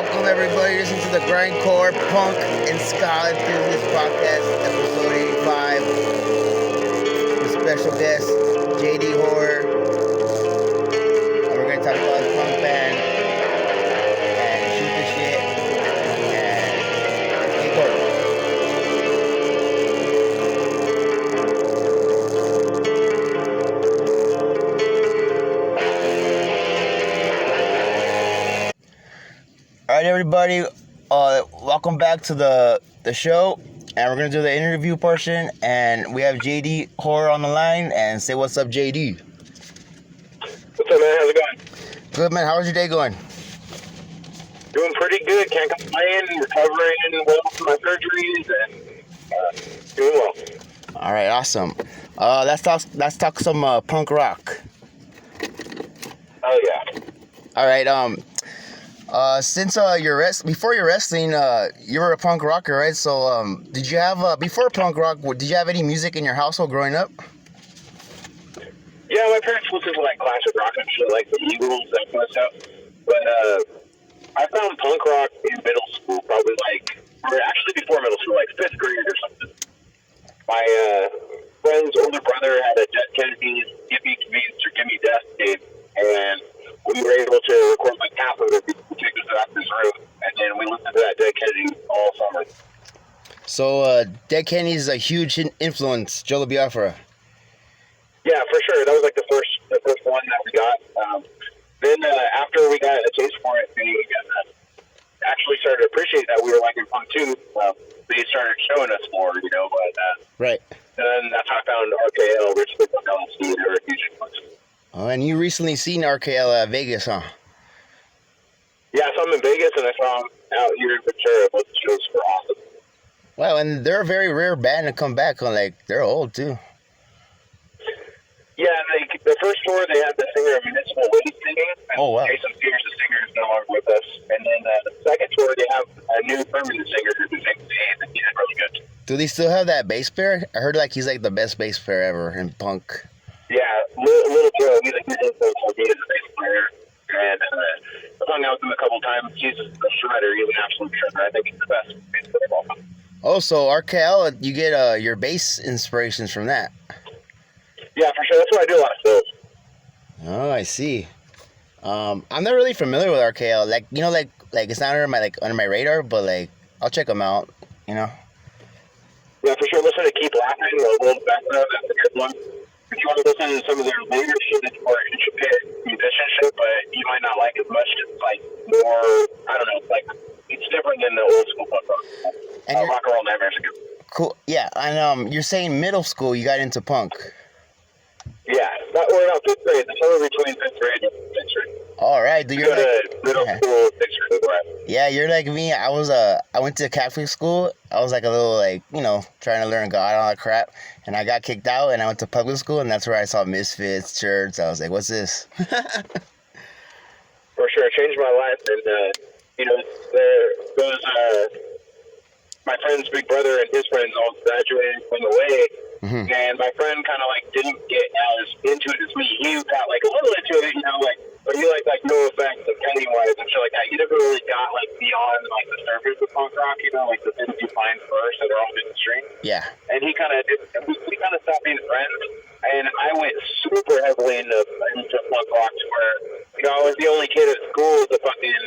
Welcome everybody, listen to the GRINDCORE Punk and Ska Enthusiast Podcast, episode 85. With special guest, JD Horror. And we're going to talk about his punk band and shoot the shit and get going. Alright everybody, welcome back to the show, and we're going to do the interview portion, and we have JD Horror on the line, and say what's up, JD. What's up, man? How's it going? Good, man. How's your day going? Doing pretty good. Can't complain. Recovering well from my surgeries and doing well. Alright, awesome. Let's talk some punk rock. Oh, yeah. Alright, since before your wrestling, you were a punk rocker, right? So, did you have before punk rock? Did you have any music in your household growing up? Yeah, my parents listened to like classic rock and shit, like the Eagles, that kind of stuff. But I found punk rock in middle school, probably actually before middle school, like 5th grade or something. My friend's older brother had a Dead Kennedy's Give Me Convenience or Give Me Death tape, and we were able to record like half of it. People take us out this room, and then we listened to that Dead Kennedy all summer. So, Dead Kennedy is a huge influence, Joe Biafra. Yeah, for sure. That was like the first one that we got. Then after we got a taste for it, they actually started to appreciate that we were liking punk too. They started showing us more, But Right. then that's how I found RKL, Rich Big Punk LLC. They were a huge influence. Oh, and you recently seen RKL at Vegas, huh? Yeah, I saw them in Vegas, and I saw them out here in Ventura. Both the shows were awesome. Wow, and they're a very rare band to come back on. Like, they're old too. Yeah, the first tour they had the singer of Municipal Waste singing. Oh, wow. Jason Spears, the singer, is no longer with us. And then the second tour they have a new permanent singer who sings and he did really good. Do they still have that bass player? I heard like he's like the best bass player ever in punk. Yeah, Little Joe, he's a good influence. He is a bass player. And I've hung out with him a couple times. He's a shredder. He's an absolute shredder. I think he's the best bass player of all time. Oh, so RKL, you get your bass inspirations from that. Yeah, for sure. That's why I do a lot of fills. Oh, I see. I'm not really familiar with RKL. Like, like it's not under my radar, but like I'll check them out. Yeah, for sure. Listen to Keep Laughing, a little background. That's a good one. If you want to listen to some of their later shit, it's more intricate musicianship, but you might not like as much. It's like more, I don't know, it's different than the old school punk rock. And Rock and Roll Nightmares are good. Cool. Yeah, and you're saying middle school you got into punk. Yeah, we're not 5th grade. The summer between 5th grade and 6th grade. All right, do you go to middle school, 6th grade, right? Yeah, you're like me. I went to Catholic school. I was like a little trying to learn God and all that crap, and I got kicked out, and I went to public school, and that's where I saw Misfits, Church. I was like, what's this? For sure, it changed my life, and my friend's big brother and his friends all graduated from the way. Mm-hmm. And my friend kind of didn't get as into it as me. He got a little into it, but he like No Effect and Pennywise and shit like that. He never really got beyond the surface of punk rock, the things you find first that are all mainstream. Yeah. And he kind of we kind of stopped being friends. And I went super heavily into punk rock to where I was the only kid at school with the fucking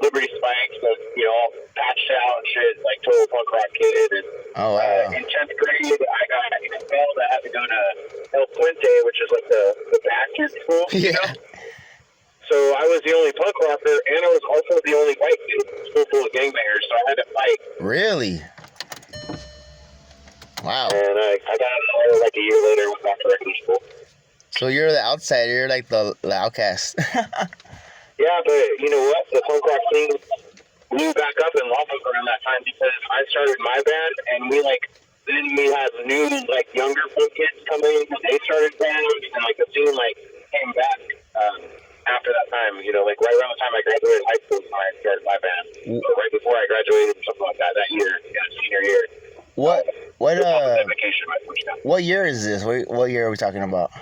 Liberty Spikes, all patched out and shit, total punk rock kid. And oh, wow. In 10th grade, I got expelled. I had to go to El Puente, which is the bad kid school. Yeah. So I was the only punk rocker, and I was also the only white kid in a school full of gangbangers, so I had to fight. Really? Wow. And I got out a year later went back to regular school. So you're the outsider, you're the outcast. Yeah, but you know what? The punk rock scene blew back up in Lubbock around that time because I started my band, and we then we had new younger punk kids coming in, and they started bands, and the scene came back after that time. Right around the time I graduated high school, I started my band. So right before I graduated, something like that year, senior year. What year is this? What year are we talking about?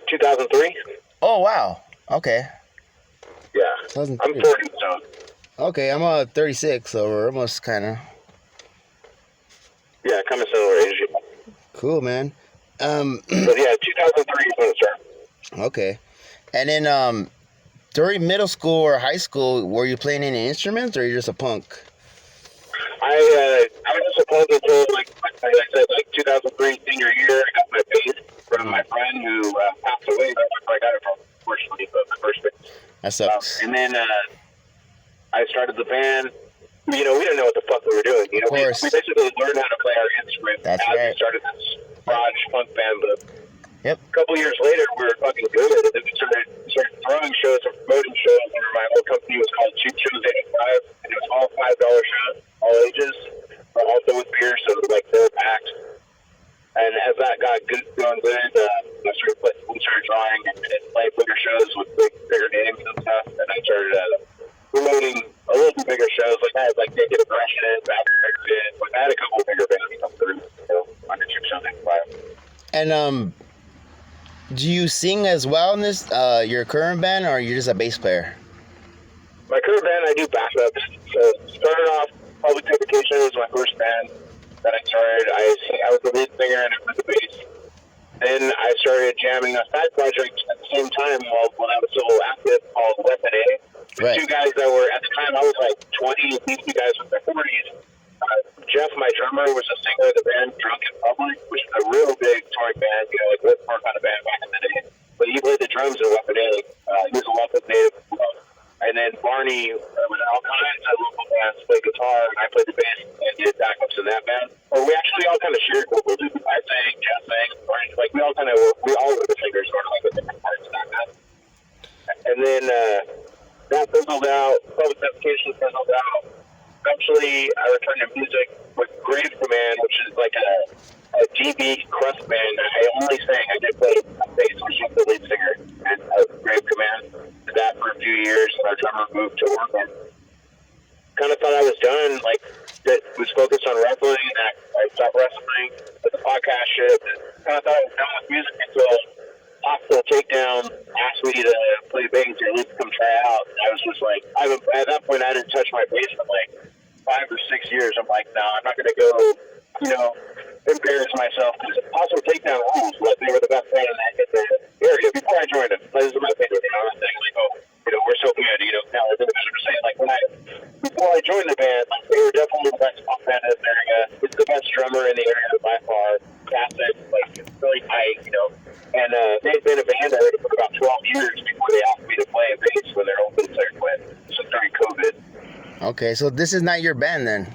2003. Oh, wow. Okay. Yeah. I'm 40, so. Okay, I'm 36, so we're almost kind of Yeah, kind of similar age. cool, man. But yeah, 2003 is when it started. Okay. And then during middle school or high school, were you playing any instruments, or you just a punk? I was just a punk until like I said, like 2003 senior year. I got my bass from my friend who passed away. That's where I got it from, unfortunately, but my first bass. That sucks. And then I started the band. You know, we didn't know what the fuck we were doing. You know, we basically learned how to play our instrument That's as right. we started this garage punk band. But Yep. a couple years later, we were fucking good. And then we started throwing shows and promoting shows. And my old company was called Cheap Shows 85. And it was all $5 shows, all ages, but also with beer, so it was like they were packed. And as that got going good, we started drawing and playing bigger shows with bigger names and stuff. And I started promoting a little bit bigger shows. Like I had like Naked Aggression, Bad Affected. Like I had a couple of bigger bands come through, you know, under Cheap Shows 85. And do you sing as well in this your current band, or are you just a bass player? My current band, I do backups. So started off, Public Dedication was my first band that I started. I was the lead singer and I played the bass. Then I started jamming a side project at the same time when I was still active called Weapon A. Right. Two guys that were, at the time, I was like 20, these two guys were in their 40s. Jeff, my drummer, was a singer of the band Drunk in Public, which is a real big touring band, you know, like Whitmore kind of band back in the day. But he played the drums in Weapon A. He was a local native. And then Barney was in all kinds of local bands, played guitar, and I played the bass and did backups in that band. Or we actually all kind of shared what we'll do. I sang, Jeff sang, Barney, like we all were the singers, sort of like the different parts of that band. And then that fizzled out, Public Dedication fizzled out. Eventually, I returned to music with Grave Command, which is like a GB crust band. I only sang. I did play bass, which is the lead singer, and Grave Command. Did that for a few years. Our drummer moved to Oregon. Kind of thought I was done. Like, that was focused on wrestling, and I stopped wrestling. But the podcast shit. Kind of thought I was done with music until Hostile Takedown asked me to play bass or at least come try out. And I was just like, at that point, I didn't touch my bass for like 5 or 6 years. I'm like, no, I'm not going to go, you know, embarrass myself because Hostile Takedown rules. Like, they were the best band in the area before I joined them. This is my favorite, you know, I was saying, like, oh, you know, we're so good, you know, now we're doing better. Saying, like, before I joined the band, like, they were definitely the best punk band in the area. It's the best drummer in the area by far. Classic, like, it's really tight, you know. And they'd been a band already for about 12 years before they asked me to play a bass when their old bass player quit. This was during COVID. Okay, so this is not your band then.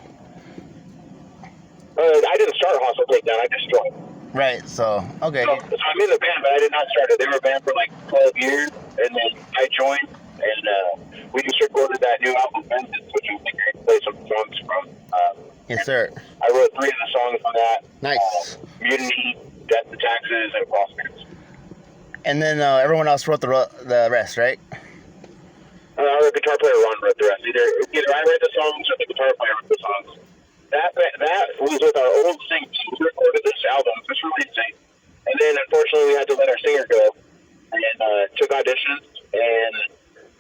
I didn't start Hostile Takedown, I just joined. Right. So okay. So I'm in the band, but I did not start it. They were a band for like 12 years, and then I joined, and we just recorded that new album, Vengenace, which we think I can play some songs from. Insert. I wrote 3 of the songs on that. Nice. Mutiny, Death to Taxes, and Crossfits. And then everyone else wrote the rest, right? Our guitar player Ron wrote the rest. Either I write the songs or the guitar player wrote the songs. That was with our old singer. We recorded this album, just released it, and then unfortunately we had to let our singer go, and took auditions and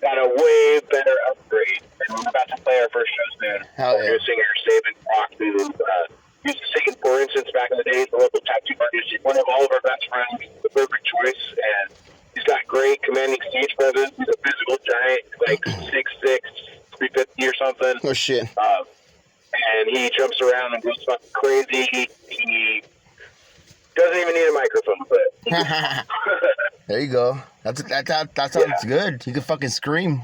got a way better upgrade. And we're about to play our first show soon. Hell yeah. Our new singer, Saban Brock, who used to sing in For Instance back in the days, the local tattoo artist. He's one of all of our best friends, the perfect choice, and he's got great commanding stage presence. He's a physical giant, like 6'6", 350 or something. Oh shit. And he jumps around and goes fucking crazy. He doesn't even need a microphone, but there you go. That sounds good. You can fucking scream.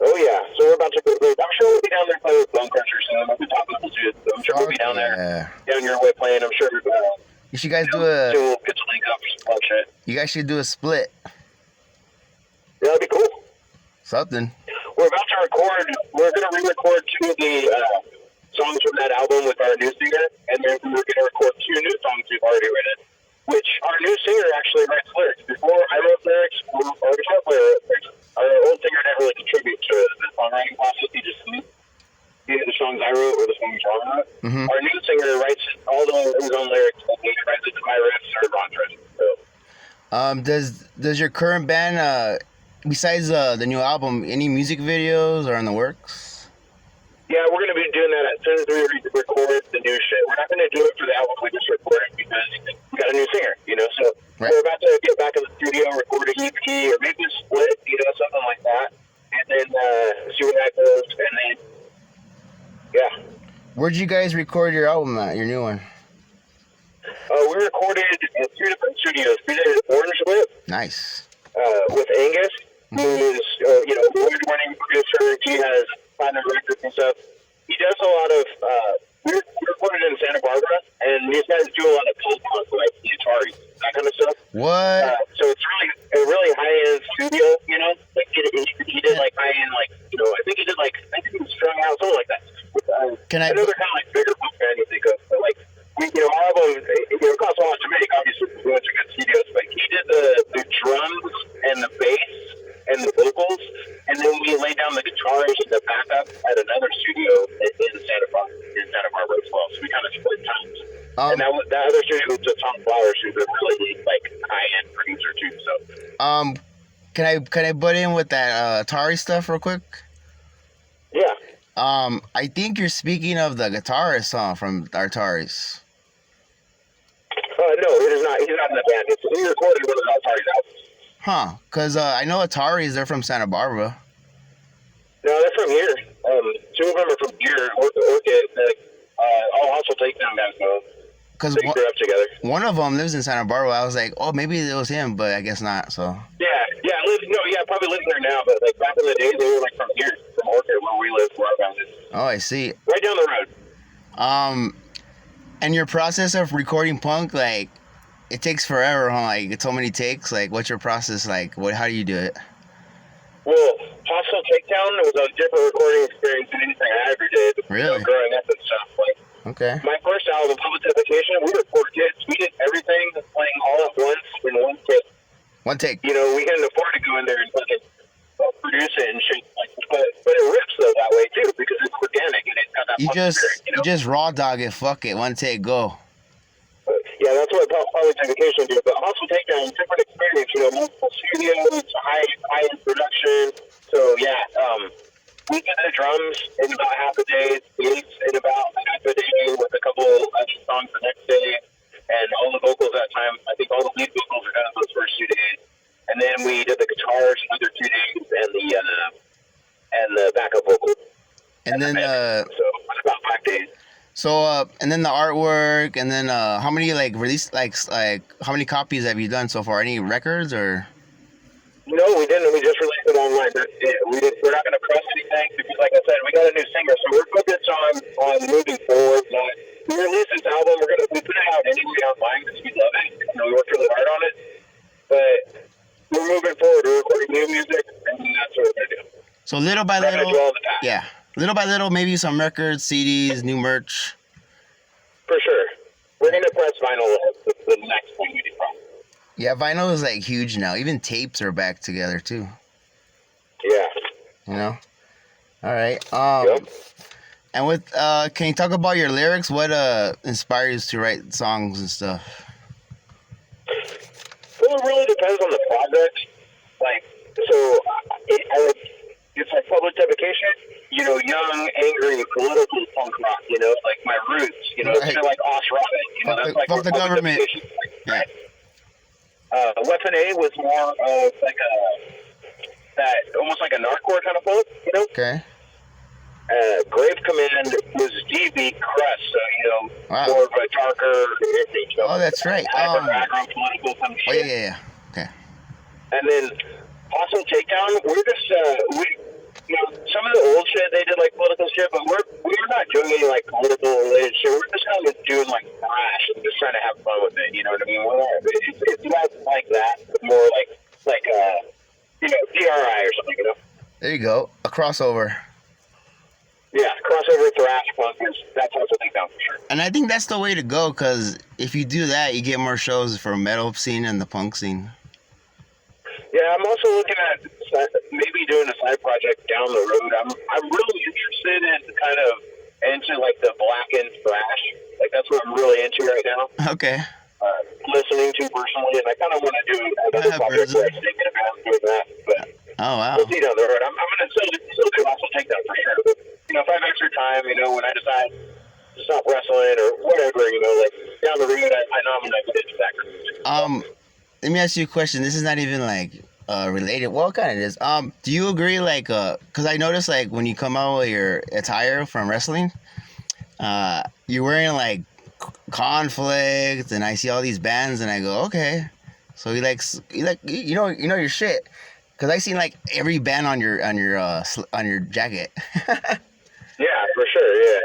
oh yeah. So we're about to go. I'm sure we'll be down there playing with Bone Crusher soon. I'll be talking to you. I'm sure we'll be down there, down your way playing. I'm sure. You should guys do we'll get to link up for some fun shit. You guys should do a split. Yeah, that'd be cool. Something. We're about to record. We're going to re-record 2 of the songs from that album with our new singer, and then we're going to record 2 new songs we've already written, which our new singer actually writes lyrics. Before I wrote lyrics, our guitar player wrote lyrics. Our old singer didn't really contribute to the songwriting process. He just either the songs I wrote or the songs Ron wrote. Mm-hmm. Our new singer writes all his own lyrics, and he writes it to my riffs or Ron's riffs. So. Does your current band besides the new album, any music videos are in the works? Yeah, we're going to be doing that as soon as we record the new shit. We're not going to do it for the album we just recorded because we got a new singer, you know. So Right. we're about to get back in the studio, record an EP, or maybe a split, you know, something like that, and then see where that goes. And then, yeah. Where'd you guys record your album at? Your new one? We recorded in 2 different studios. We did Orange Lip Nice. with Angus, who is, you know, award-winning producer. He has platinum records and stuff. He does a lot of, we recorded in Santa Barbara, and these guys do a lot of post-punk, like the Atari, that kind of stuff. What? So it's really a really high-end studio, you know? Like, he did, like, high-end, like, you know, I think he was Strung Out, something like that. Can I know they're kind of like bigger punk band you think of, but, like, you know, our album, it costs a lot to make, obviously, we went to good studios, but he did the drums and the bass and the vocals, and then we laid down the guitars and the backup at another studio in Santa Barbara as well. So we kind of split times. And that other studio was just Tom Flowers, who's a really like high-end producer too. So can I butt in with that Atari stuff real quick? yeah. I think you're speaking of the guitarist from Ataris. No, it is not. He's not in the band. He recorded one of Atari's albums. Huh? Because I know Ataris. They're from Santa Barbara. No, they're from here. 2 of them are from here. ORCUTT. I'll also take them guys know. Because they grew up together. One of them lives in Santa Barbara. I was like, oh, maybe it was him, but I guess not. So. Probably lives there now, but like back in the day, they were like from here, from ORCUTT, where we live, where our band is. Oh, I see. Right down the road. And your process of recording punk, like, it takes forever, huh? Like, it's so many takes. Like, what's your process like? How do you do it? Well, Hostile Takedown was a different recording experience than anything I ever did. Really? You know, growing up and stuff. Like, okay. My first album, Public Defecation, we were 4 kids. We did everything playing all at once in one take. One take. You know, we couldn't afford to go in there and fucking produce it and shit. Like, but it rips though that way too because it's organic and it's got that. You just raw dog it. Fuck it. One take. Go. Yeah, that's what Public Defecation did. But Hostile Takedown, different experience. You know, multiple studios, high production. So yeah, we did the drums in about half a day, bass in about half a day, with a couple extra songs the next day, and all the vocals that time. I think all the lead vocals are done in those first 2 days, and then we did the guitars another 2 days, and the backup vocals. And then so it's about 5 days. So and then the artwork, and then how many how many copies have you done so far? Any records or? No, we didn't. We just released it online. That's it. We're not going to press anything because, like I said, we got a new singer, so we're focused on moving forward. But we released this album. We put it out anyway online because we love it. You know, we worked really hard on it. But we're moving forward. We're recording new music, and that's what we're going to do. So little by little, little by little, maybe some records, CDs, new merch. For sure. We're going to press vinyl the next thing we do, probably. Yeah, vinyl is like huge now. Even tapes are back together too. Yeah. You know. All right. Yep. And with can you talk about your lyrics? What inspires you to write songs and stuff? Well, it really depends on the project. Like, so it's like Public Defecation. You know, young, angry, political punk rock. You know, like my roots. You know, right. Kind of like Osh Robin. You know, that's like fuck the government. Right. Weapon A was more of like that almost like a narcore kind of folk, you know? Okay. Grave Command was DB Crust, so, you know, wow. More of a darker, you know, oh, that's right. Agro-political kind of shit. Yeah. Okay. And then Hostile Takedown, we're just, you know, some of the old shit, they did like political shit, but we're not doing any like political related shit. We're just kind of doing like thrash and just trying to have fun with it. You know what I mean? It's not like that. It's more like you know, DRI or something. You know? There you go. A crossover. Yeah, crossover thrash punk. That's also a thing down for sure. And I think that's the way to go because if you do that, you get more shows for metal scene and the punk scene. Yeah, I'm also looking at maybe doing a side project down the road. I'm really interested in kind of into like the blackened thrash. Like that's what I'm really into right now. Okay. Listening to personally, and I kind of want to do another project where I'm thinking about doing that. But Oh wow. We'll see down the road. I'm gonna still do muscle takedown for sure. But, if I have extra time, when I decide to stop wrestling or whatever, like down the road, I know I'm gonna get into that. Let me ask you a question. This is not even like related. Well, kind of is. Do you agree, like, because I noticed, like, when you come out with your attire from wrestling, you're wearing like conflict, and I see all these bands, and I go, okay, so you know your shit. Cause I seen like every band on your jacket. Yeah, for sure. Yeah.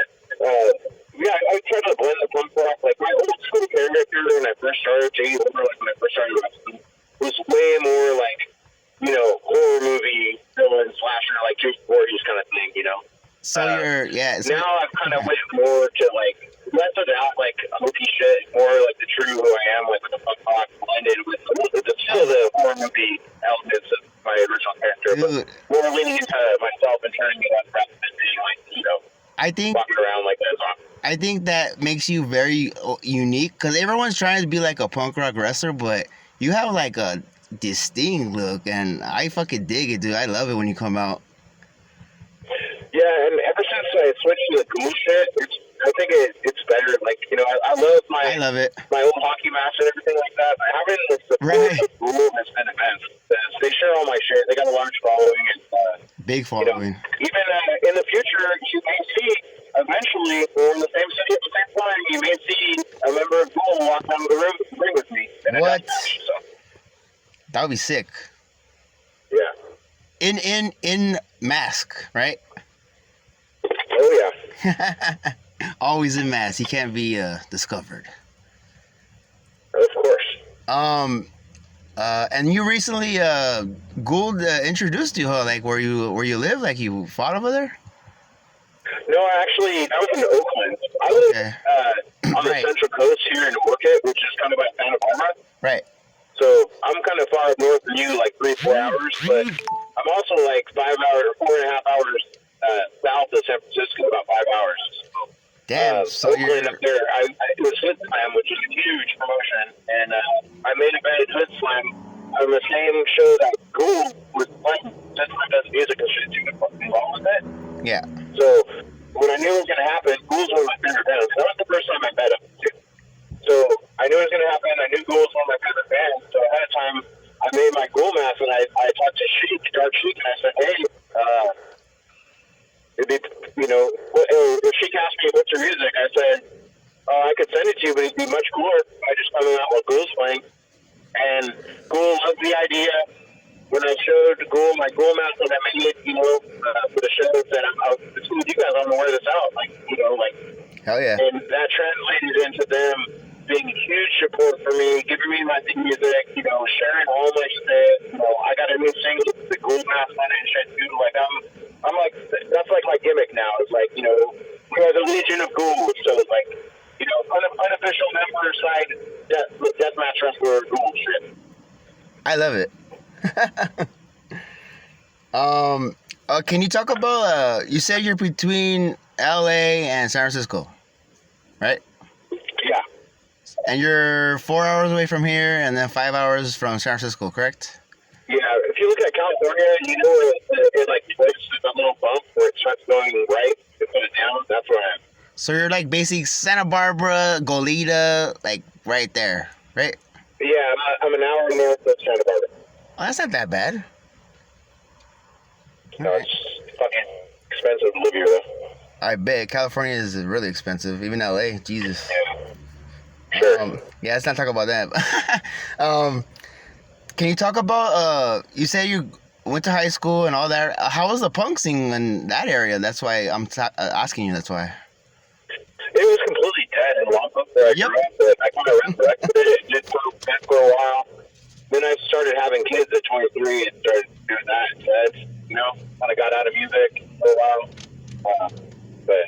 I try to blend the punk rock. Like my old school character when I first started, J.D. Homer, like when I first started wrestling, was way more like, horror movie villain slasher, like Jason Voorhees kind of thing, So you're So now I've kind of went more to like less of that like hokey shit, more like the true who I am, like with the punk rock blended with still the horror movie elements of my original character, dude, but more leaning into myself and turning it up rather than being like, I think walking around like that. I think that makes you very unique, because everyone's trying to be like a punk rock wrestler, but you have like a distinct look, and I fucking dig it, dude. I love it when you come out. Yeah, and ever since I switched to the cool shit, I think it's better. Like, I love it. my old hockey mask and everything like that. Having the support of Google has been immense. They share all my shit. They got a large following. And, big following. Even in the future, you may see eventually, or in the same city at the same time, you may see a member of Google walk down the ring with me. What? Match, so. That would be sick. Yeah. In mask, right? Oh yeah. Always in mask. He can't be discovered. Of course. And you recently Gould introduced you, huh? Like where you live? Like you fought over there? No, actually, I was in Oakland. I live on the Central Coast here in ORCUTT, which is kind of by Santa Barbara. Right. So I'm kind of far north than you, like 3-4 hours, but I'm also like 4.5 hours south of San Francisco, about 5 hours. So, damn. So Oakland up there, it was Hood Slam, which is a huge promotion, and I made a bet at Hood Slam on the same show that Gould was playing. Hood Slam does music and shit too, involved with it. Yeah. So when I knew it was going to happen, Gould's one of my favorite bands. That was the first time I met him, too. So I knew it was going to happen. I knew Gould's one of my favorite bands. So ahead of time, I made my Gould mask, and I talked to Dark Sheik, and I said, hey, if Sheik asked me, what's your music? I said, I could send it to you, but it'd be much cooler if I just coming out while Gould's playing. And Gould loved the idea. When I showed Gould my Gould mask that I made, for the show, said, it's cool with you guys, I'm going to wear this out. Hell yeah. And that translated into them being a huge support for me, giving me my theme music, sharing all my shit. I got a new single, the Gould mask on it and shit, too. Like, I'm like, that's like my gimmick now. It's like, we are the Legion of Gould. So it's like, unofficial member side deathmatch wrestler Gould shit. I love it. Can you talk about you said you're between LA and San Francisco, right? Yeah. And you're 4 hours away from here and then 5 hours from San Francisco, correct? Yeah, if you look at California, it like twists a little bump where it starts going right to put it down. That's where I am. So you're like basically Santa Barbara, Goleta, like right there, right? Yeah, I'm an hour north of Santa Barbara. Oh, that's not that bad. No, it's fucking expensive to live here, though. I bet California is really expensive, even LA. Jesus. Yeah. Sure. Yeah, let's not talk about that. Can you talk about? You say you went to high school and all that. How was the punk scene in that area? That's why I'm asking you. That's why. It was completely dead in Lompoc where I grew up. But I kind of resurrected it. It did for a while. Then I started having kids at 23 and started doing that instead. Kind of got out of music for a while. But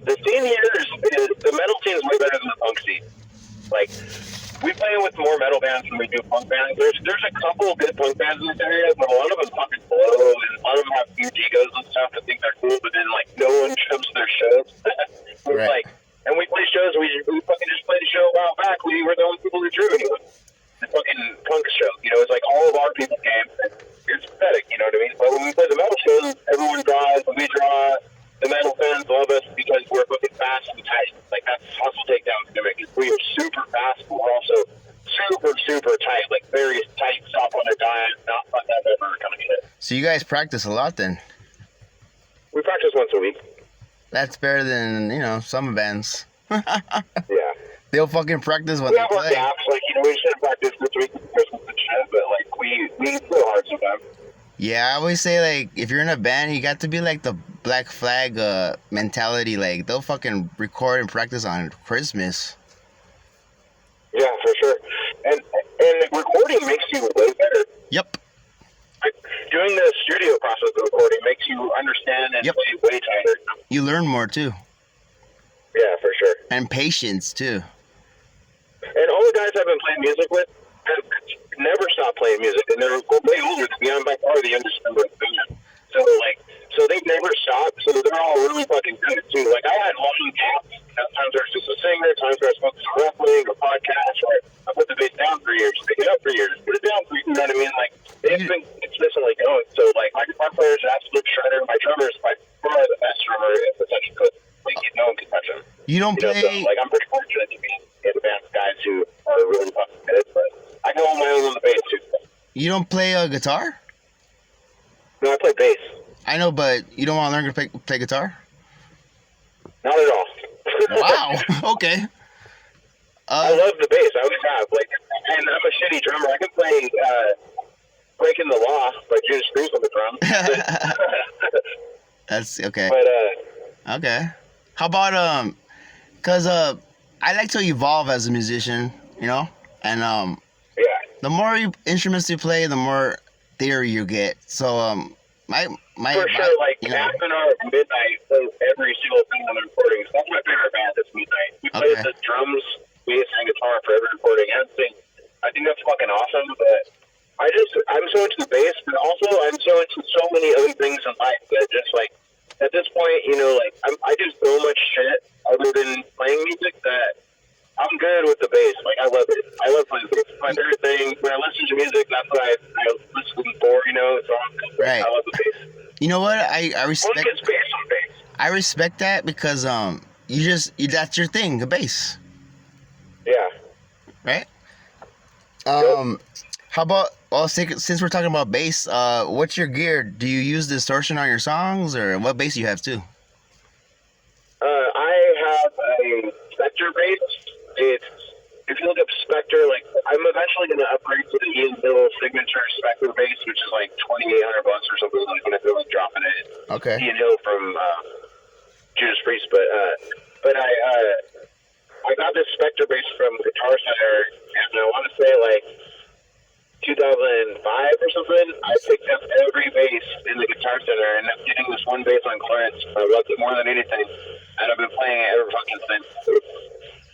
the scene here is the metal scene is way better than the punk scene. Like, we play with more metal bands than we do punk bands. There's a couple of good punk bands in this area, but a lot of them fucking blow, and a lot of them have huge egos and stuff that think they're cool, but then, like, no one comes to their shows. Right. Like, and we play shows, we fucking just played a show a while back. We were the only people who drew anyone. The fucking punk show. It's like all of our people came. It's pathetic. tight. Like, that's hustle takedown gimmick. We are super fast, but we're also super tight. Like, very tight, soft on a dime, not like that ever kind of shit. So you guys practice a lot then? We practice once a week. That's better than, some bands. Yeah. They'll fucking practice when We they have our play. gaps. Like, we should practice this week for Christmas and shit, but, like, we go hard sometimes. Yeah, I always say, like, if you're in a band, you got to be like the Black Flag mentality. Like, they'll fucking record and practice on Christmas. Yeah, for sure. And recording makes you way better. Yep. Like, doing the studio process of recording makes you understand and play way tighter. You learn more, too. Yeah, for sure. And patience, too. And all the guys I've been playing music with have never stopped playing music, and they're way older than me. I'm by far the youngest member of the band. So they've never stopped, so they're all really fucking good, too. Like, I had long gaps. Times where I was just a singer, times where I was focused on wrestling or podcast, where I put the bass down for years, pick it up for years, put it down for years, you know what I mean? Like, it's been consistently going. So, like, my guitar player is an absolute shredder. My drummer is by far the best drummer in the touch could. Like, no one can touch him. You don't play... So, like, I'm pretty fortunate to be in the band with guys who are really fucking good, but I go on my own on the bass, too. You don't play guitar? No, I play bass. I know, but you don't want to learn to play guitar? Not at all. Wow. Okay. I love the bass. I always have. Like, and I'm a shitty drummer. I can play Breaking the Law by Judas Priest on the drums. That's okay. But, okay. How about, because I like to evolve as a musician, and yeah. the more instruments you play, the more theory you get. So, my for sure, like, half an hour at midnight plays every single thing on the recordings. That's my favorite band, it's midnight. We play the drums, bass, and guitar for every recording. And I think that's fucking awesome, but I'm so into the bass, but also I'm so into so many other things in life that just, like, at this point, like, I do so much shit other than playing music that I'm good with the bass. Like, I love it. I love playing bass. It's my favorite thing. When I listen to music, that's what I listen for, So I love the bass. You know what? I respect. One gets bass on bass. I respect that because that's your thing, the bass. Yeah. Right. How about since we're talking about bass, what's your gear? Do you use distortion on your songs, or what bass do you have too? I have a Spectre bass. If you look up Spectre, like, I'm eventually going to upgrade to the Ian Hill signature Spectre bass, which is like $2,800 or something. Like, when I feel like dropping it. Okay. Ian Hill from Judas Priest, but I got this Spectre bass from Guitar Center, and I want to say like 2005 or something. I picked up every bass in the Guitar Center, and I'm getting this one bass on clearance. I loved it more than anything, and I've been playing it ever fucking since.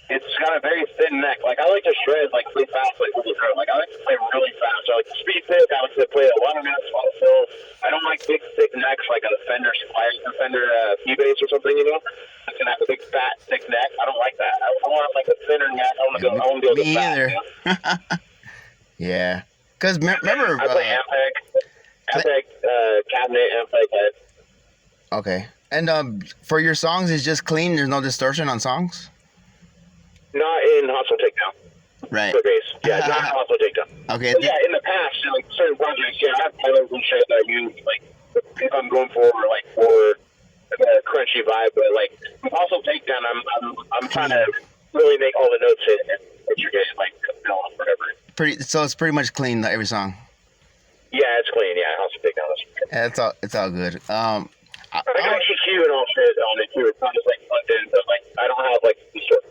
It's got a very thin neck. Like, I like to shred, like, play fast, like Google Drum. Like, I like to play really fast. I like to speed pick. I like to play a lot of minutes on the fill. I don't like big, thick necks like a Fender P-Bass or something, It's going to have a big, fat, thick neck. I don't like that. I want, like, a thinner neck. I want to be able to me either. Yeah. Because remember... I play Ampeg, cabinet, Ampeg head. Okay. And for your songs, it's just clean? There's no distortion on songs? Not in Hustle Takedown. Right. For bass. Yeah, not in Hustle Takedown. Okay. But yeah, in the past, like, certain projects, I have pedals and shit that I use, like, if I'm going for a crunchy vibe, but, like, Hustle Takedown, I'm trying to really make all the notes hit and what you're getting, like, or whatever. So it's pretty much clean, every song? Yeah, it's clean, yeah, Hustle Takedown. Yeah, it's all good. I got EQ and all shit on it, too. It's not just, like, plugged in, but, like, I don't have, like, the short.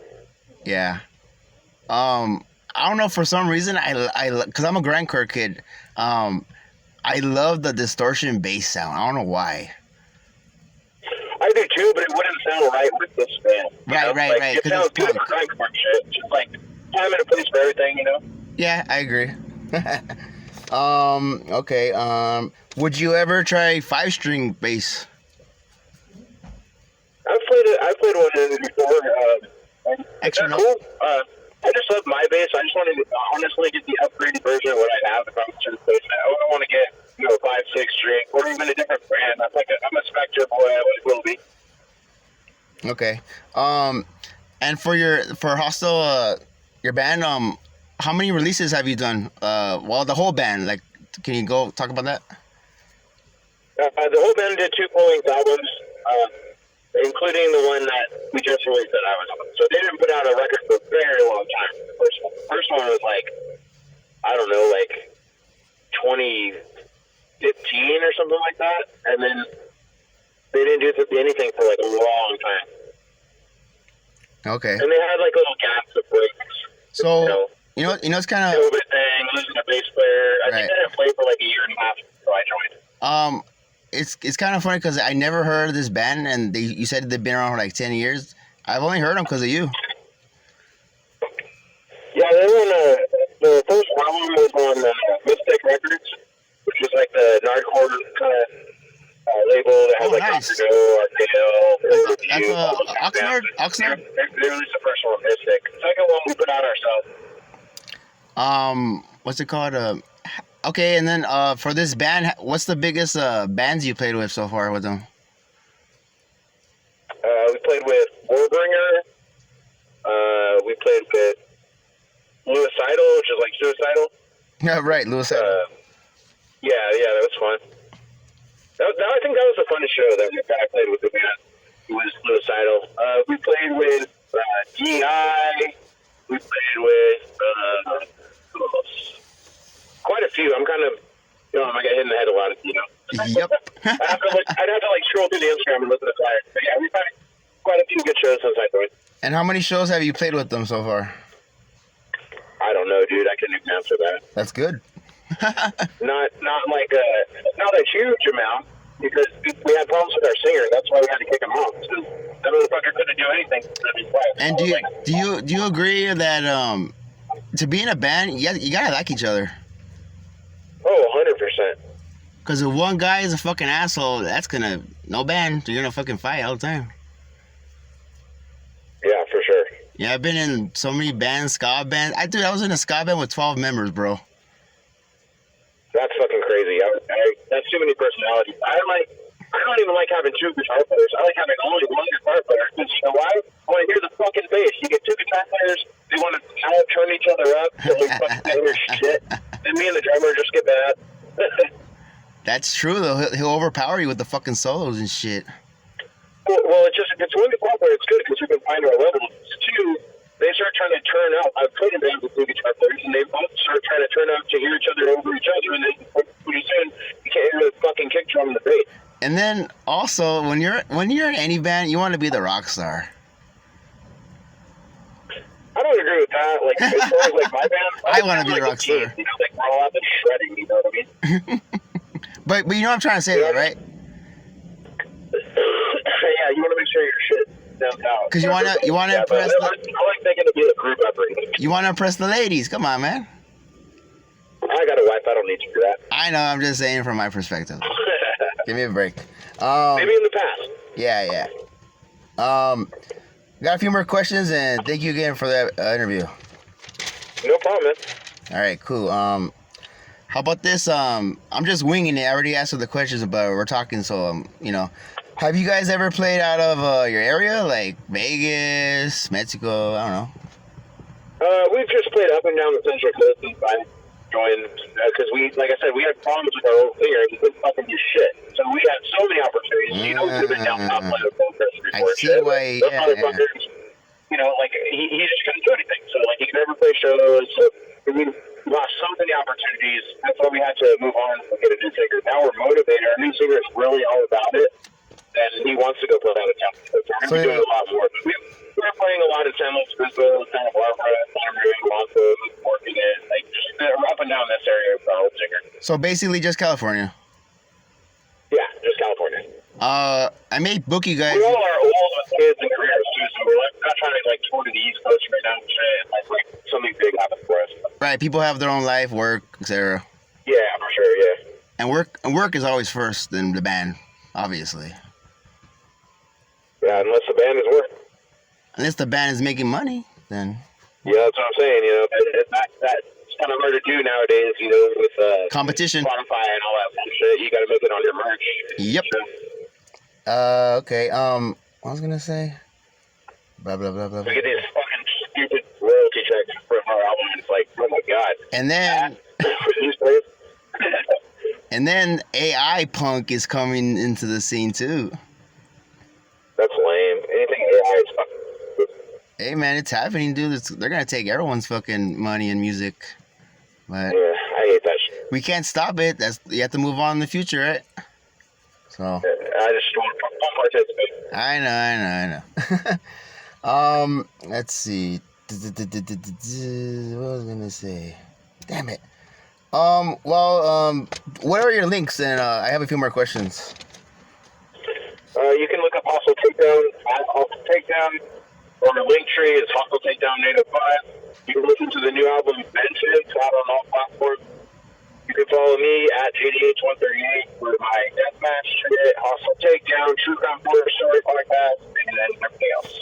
Yeah. I don't know, for some reason, because I'm a grindcore kid, I love the distortion bass sound. I don't know why. I do too, but it wouldn't sound right with this band. Right. It sounds good for grindcore shit. It's just like time and a place for everything, Yeah, I agree. Okay. Would you ever try 5-string bass? I've played one in before. Extra note? Cool. I just love my bass. I just want to honestly get the upgraded version of what I have if I'm to the bass. I don't want to get 5-6 string or even a different brand. I'm a Spectre boy. I always will be. Okay. And for Hostel, your band, how many releases have you done? Well, the whole band. Like, can you go talk about that? The whole band did 2 full-length albums, including the one that we just released that I was on. So they didn't put out a record for a very long time. First one was like, I don't know, like 2015 or something like that, and then they didn't do anything for like a long time. Okay. And they had like little gaps of breaks. So you know, it's kind of COVID thing, losing a bass player. I think they didn't play for like a year and a half before I joined. It's kind of funny because I never heard of this band, and you said they've been around for like 10 years. I've only heard them because of you. Yeah, they were the first album was on Mystic Records, which was like the Nardcore kind of label that had like nice. Dr. Joe, RKL, That's Oxnard. They released the first one, Mystic. The second one we put out ourselves. What's it called? Okay, and then for this band, what's the biggest bands you played with so far with them? We played with Warbringer. We played with Lewicidal, which is like Suicidal. Yeah, right, Lewicidal. Yeah, that was fun. I think that was the funnest show that I played with the band. It was Lewicidal. We played with DI. We played with who else? Quite a few. I'm kind of, I get hit in the head a lot. Yep. I'd have to like scroll through the Instagram and listen to flyers. But yeah, we've had quite a few good shows since I joined. And how many shows have you played with them so far? I don't know, dude. I couldn't even answer that. That's good. not like not a huge amount, because we had problems with our singer. That's why we had to kick him out. So that motherfucker couldn't do anything. And do you agree that to be in a band, you gotta like each other? Oh, 100%. Because if one guy is a fucking asshole, that's gonna no band. You're gonna fucking fight all the time. Yeah, for sure. Yeah, I've been in so many bands, ska bands. I was in a ska band with 12 members, bro. That's fucking crazy. That's too many personalities. I don't even like having 2 guitar players. I like having only one guitar player. Because you know why? I want to hear the fucking bass. You get 2 guitar players, they want to turn each other up so we fucking can't hear shit. And me and the drummer just get mad. That's true, though. He'll overpower you with the fucking solos and shit. Well, it's one guitar player. It's good because we can find our level. It's 2, they start trying to turn up. I've played in bands with 2 guitar players, and they both start trying to turn up to hear each other over each other, and then pretty soon you can't hear the fucking kick drum and the bass. And then also, when you're in any band, you want to be the rock star. I don't agree with that. Like as far as like my band, I want to be the rock star. Like roll out and shredding. You know what I mean? But you know what I'm trying to say, though, right? Yeah, you want to make sure your shit downtown. Because you want to impress. I like thinking to be a group effort. You want to impress the ladies. Come on, man. I got a wife. I don't need you for that. I know. I'm just saying from my perspective. Give me a break. Maybe in the past. Yeah. Got a few more questions, and thank you again for that interview. No problem, man. All right, cool. How about this? I'm just winging it. I already asked the questions, but we're talking, so Have you guys ever played out of your area, like Vegas, Mexico? I don't know. We've just played up and down the Central Coast since I joined, because like I said, we had problems with our old singer. He couldn't fucking do shit. So we had so many opportunities. We could have been down top playing with both before. I see why. Those motherfuckers, like he just couldn't do anything. So like he could never play shows. So we lost so many opportunities. That's why we had to move on and get a new singer. Now we're motivated. Our new singer is really all about it, and he wants to go play out of town. So we're going to be doing a lot more. We're playing a lot in San Luis Obispo, Santa Barbara, Monterey, working it, like just up and down this area with our old singer. So basically just California. Yeah, just California. I may book you guys. We all are old with kids and careers too, so we're not trying to like tour to the East Coast right now and shit. Like something big happens for us. Right, people have their own life, work, etc. Yeah, for sure. Yeah. And work is always first in the band, obviously. Yeah, unless the band is working. Unless the band is making money, then. Yeah, that's what I'm saying. It's kind of hard to do nowadays. With competition, Spotify and all that fun shit. You got to make it on your merch. Yep. Okay. What was I gonna say? Blah blah blah blah. We get these fucking stupid royalty checks from our album, and it's like, oh my god. And then and then AI punk is coming into the scene too. That's lame. Anything AI is fucking. Hey man, it's happening, dude. They're gonna take everyone's fucking money and music, but Yeah, I hate that shit. we can't stop it. You have to move on in the future, right? So I just want to participate. I know. Let's see. What was I gonna say? Damn it. What are your links? And I have a few more questions. You can look up Hostile Takedown at Hostile Takedown, or Linktree is Hostile Takedown 805. You can listen to the new album Vengenace out on all platforms. You can follow me at JDH138 for my deathmatch shit, Hostile Takedown, True Crime Border Story podcast, and then everything else.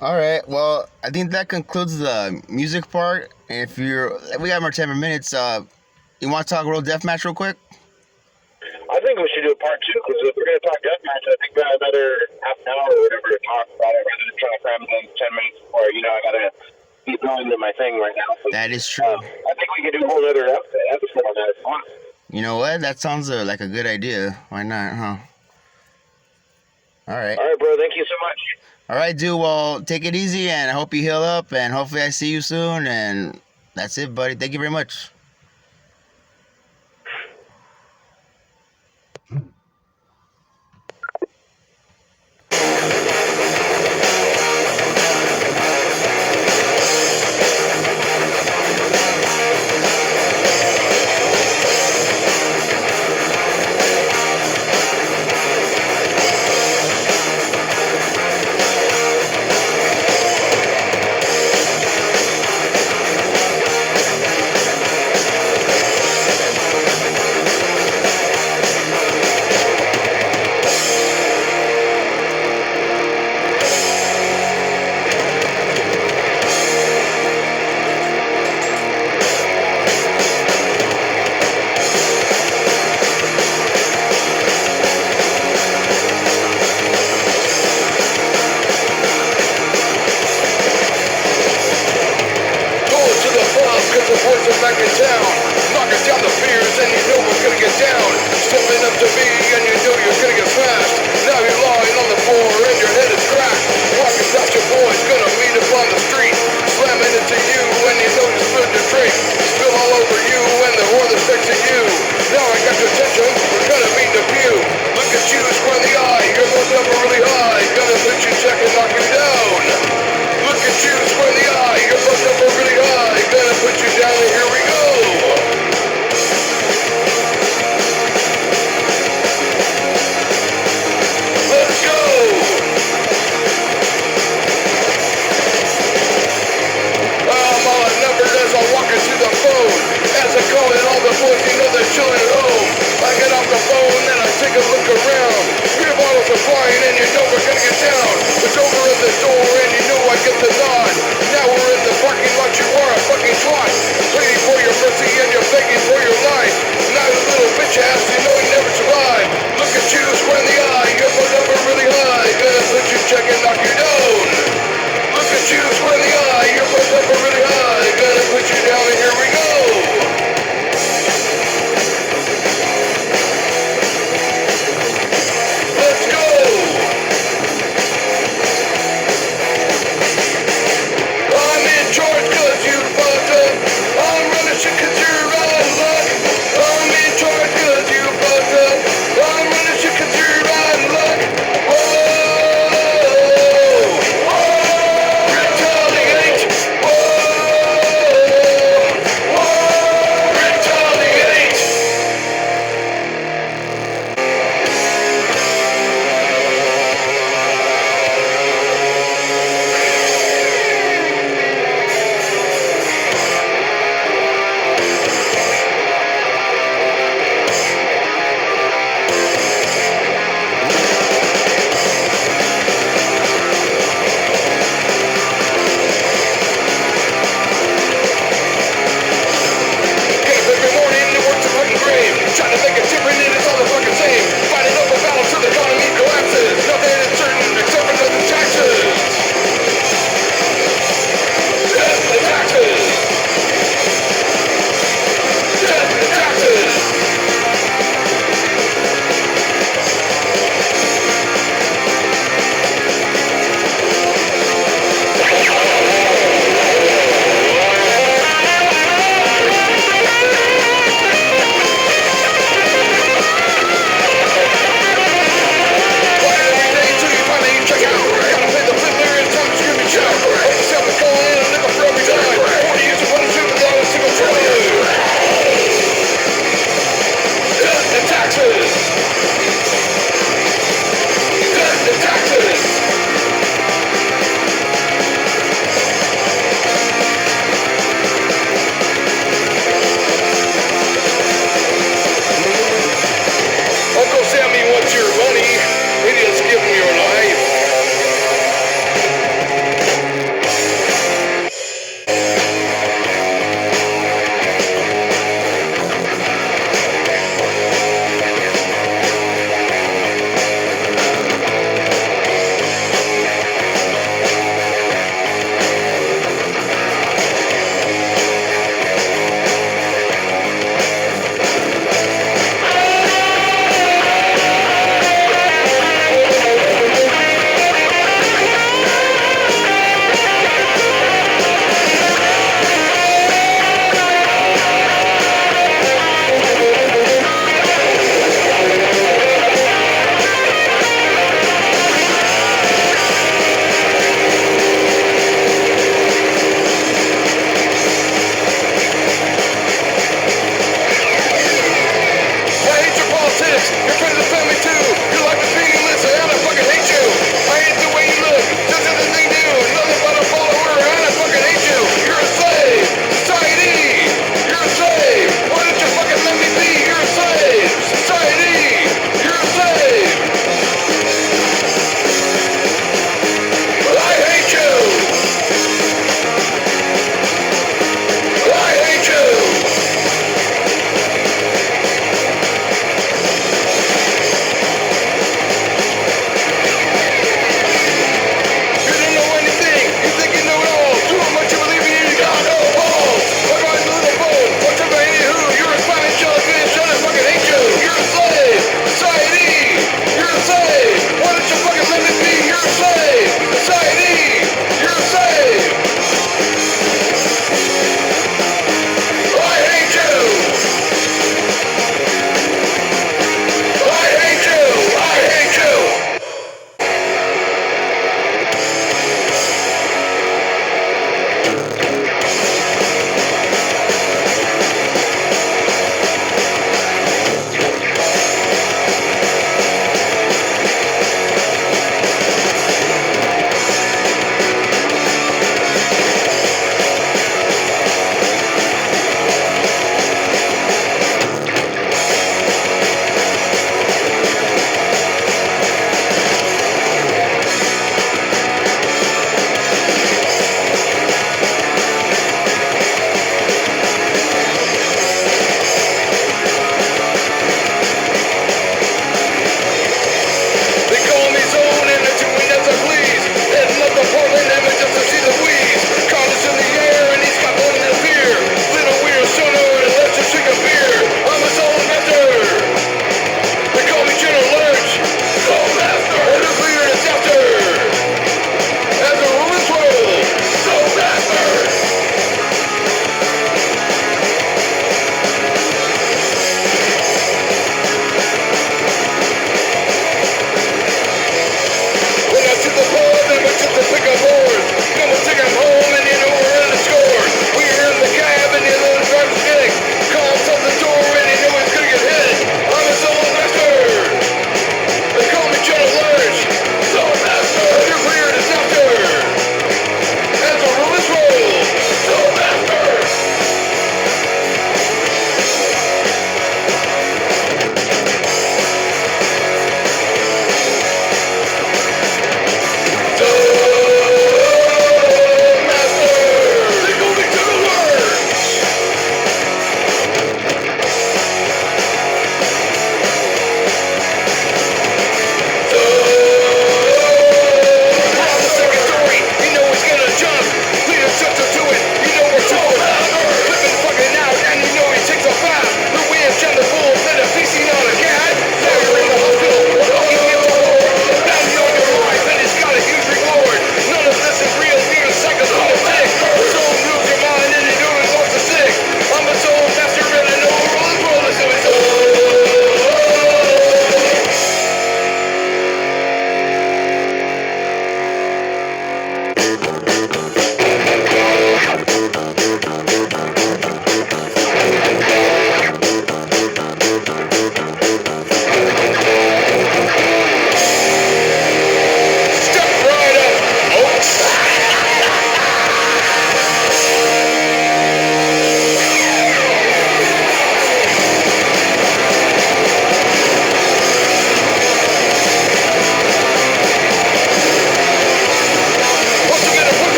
All right. Well, I think that concludes the music part. If we got more 10 minutes. You want to talk World Deathmatch real quick? I think we should do a part 2, because if we're going to talk deathmatch, I think we got another half an hour or whatever to talk about it, rather than trying to cram it in 10 minutes before, I got to keep going to my thing right now. So, That is true. I think we could do a whole other episode on that if you want. You know what? That sounds like a good idea. Why not, huh? All right. All right, bro. Thank you so much. All right, dude. Well, take it easy, and I hope you heal up, and hopefully I see you soon. And that's it, buddy. Thank you very much.